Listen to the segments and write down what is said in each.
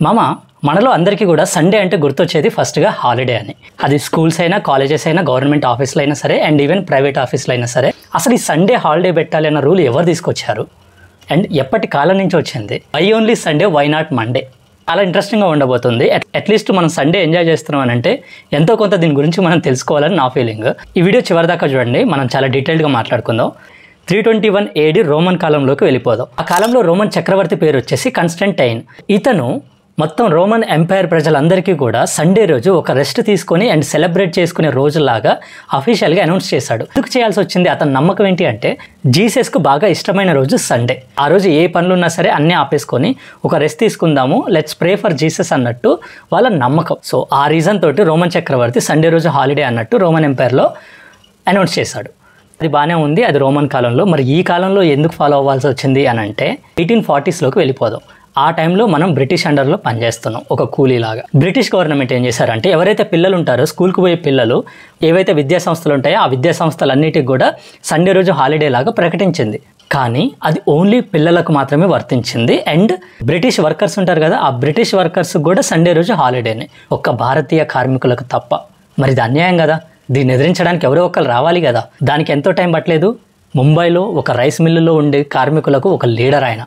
మామ మనలో అందరికీ కూడా సండే అంటే గుర్తొచ్చేది ఫస్ట్గా హాలిడే అని. అది స్కూల్స్ అయినా కాలేజెస్ అయినా గవర్నమెంట్ ఆఫీస్లో అయినా సరే అండ్ ఈవెన్ ప్రైవేట్ ఆఫీస్లో అయినా సరే. అసలు ఈ సండే హాలిడే పెట్టాలి అన్న రూల్ ఎవరు తీసుకొచ్చారు అండ్ ఎప్పటి కాలం నుంచి వచ్చింది? Why only Sunday, why not Monday? చాలా ఇంట్రెస్టింగ్గా ఉండబోతుంది. అట్లీస్ట్ మనం సండే ఎంజాయ్ చేస్తున్నాం అని అంటే ఎంతో కొంత దీని గురించి మనం తెలుసుకోవాలని నా ఫీలింగ్. ఈ వీడియో చివరిదాకా చూడండి, మనం చాలా డీటెయిల్డ్గా మాట్లాడుకుందాం. 321 AD రోమన్ కాలంలోకి వెళ్ళిపోదాం. ఆ కాలంలో రోమన్ చక్రవర్తి పేరు వచ్చేసి కాన్స్టంటైన్. ఇతను మొత్తం రోమన్ ఎంపైర్ ప్రజలందరికీ కూడా సండే రోజు ఒక రెస్ట్ తీసుకొని అండ్ సెలబ్రేట్ చేసుకునే రోజులాగా అఫీషియల్గా అనౌన్స్ చేశాడు. ఎందుకు చేయాల్సి వచ్చింది? అతని నమ్మకం ఏంటి అంటే జీసస్కు బాగా ఇష్టమైన రోజు సండే. ఆ రోజు ఏ పనులు ఉన్నా సరే అన్నీ ఆపేసుకొని ఒక రెస్ట్ తీసుకుందాము, లెట్స్ ప్రే ఫర్ జీసస్ అన్నట్టు వాళ్ళ నమ్మకం. సో ఆ రీజన్ తోటి రోమన్ చక్రవర్తి సండే రోజు హాలిడే అన్నట్టు రోమన్ ఎంపైర్లో అనౌన్స్ చేశాడు. అది బాగానే ఉంది, అది రోమన్ కాలంలో. మరి ఈ కాలంలో ఎందుకు ఫాలో అవ్వాల్సి వచ్చింది అని అంటే 1840స్లోకి వెళ్ళిపోదాం. ఆ టైంలో మనం బ్రిటిష్ అండర్లో పనిచేస్తున్నాం, ఒక కూలీలాగా. బ్రిటిష్ గవర్నమెంట్ ఏం చేశారంటే ఎవరైతే పిల్లలు ఉంటారో స్కూల్కి పోయే పిల్లలు, ఏవైతే విద్యా సంస్థలు ఉంటాయో ఆ విద్యా సంస్థలన్నిటికి కూడా సండే రోజు హాలిడే లాగా ప్రకటించింది. కానీ అది ఓన్లీ పిల్లలకు మాత్రమే వర్తించింది. అండ్ బ్రిటిష్ వర్కర్స్ ఉంటారు కదా, ఆ బ్రిటిష్ వర్కర్స్ కూడా సండే రోజు హాలిడేనే, ఒక్క భారతీయ కార్మికులకు తప్ప. మరి ఇది అన్యాయం కదా, దీన్ని ఎదిరించడానికి ఎవరో ఒకరు రావాలి కదా. దానికి ఎంతో టైం పట్టలేదు. ముంబైలో ఒక రైస్ మిల్లులో ఉండే కార్మికులకు ఒక లీడర్ ఆయన.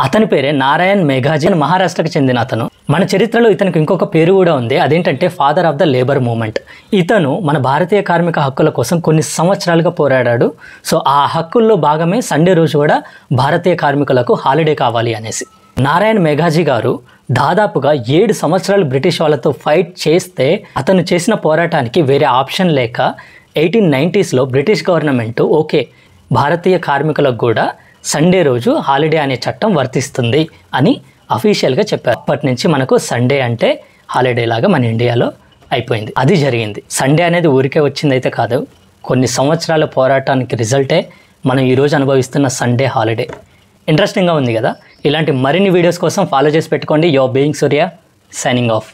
అతని పేరే నారాయణ్ మేఘాజీ. మహారాష్ట్రకు చెందిన అతను. మన చరిత్రలో ఇతనికి ఇంకొక పేరు కూడా ఉంది, అదేంటంటే father of the labour movement. ఇతను మన భారతీయ కార్మిక హక్కుల కోసం కొన్ని సంవత్సరాలుగా పోరాడాడు. సో ఆ హక్కుల్లో భాగమే సండే రోజు కూడా భారతీయ కార్మికులకు హాలిడే కావాలి అనేసి. నారాయణ్ మేఘాజీ గారు దాదాపుగా 7 సంవత్సరాలు బ్రిటిష్ వాళ్ళతో ఫైట్ చేస్తే అతను చేసిన పోరాటానికి వేరే ఆప్షన్ లేక 1890స్లో బ్రిటిష్ గవర్నమెంట్ ఓకే భారతీయ కార్మికులకు కూడా సండే రోజు హాలిడే అనే చట్టం వర్తిస్తుంది అని అఫీషియల్గా చెప్పారు. అప్పటి నుంచి మనకు సండే అంటే హాలిడే లాగా మన ఇండియాలో అయిపోయింది. అది జరిగింది. సండే అనేది ఊరికే వచ్చిందైతే కాదు, కొన్ని సంవత్సరాల పోరాటానికి రిజల్టే మనం ఈరోజు అనుభవిస్తున్న సండే హాలిడే. ఇంట్రెస్టింగ్గా ఉంది కదా. ఇలాంటి మరిన్ని వీడియోస్ కోసం ఫాలో చేసి పెట్టుకోండి. Your being Surya, signing off.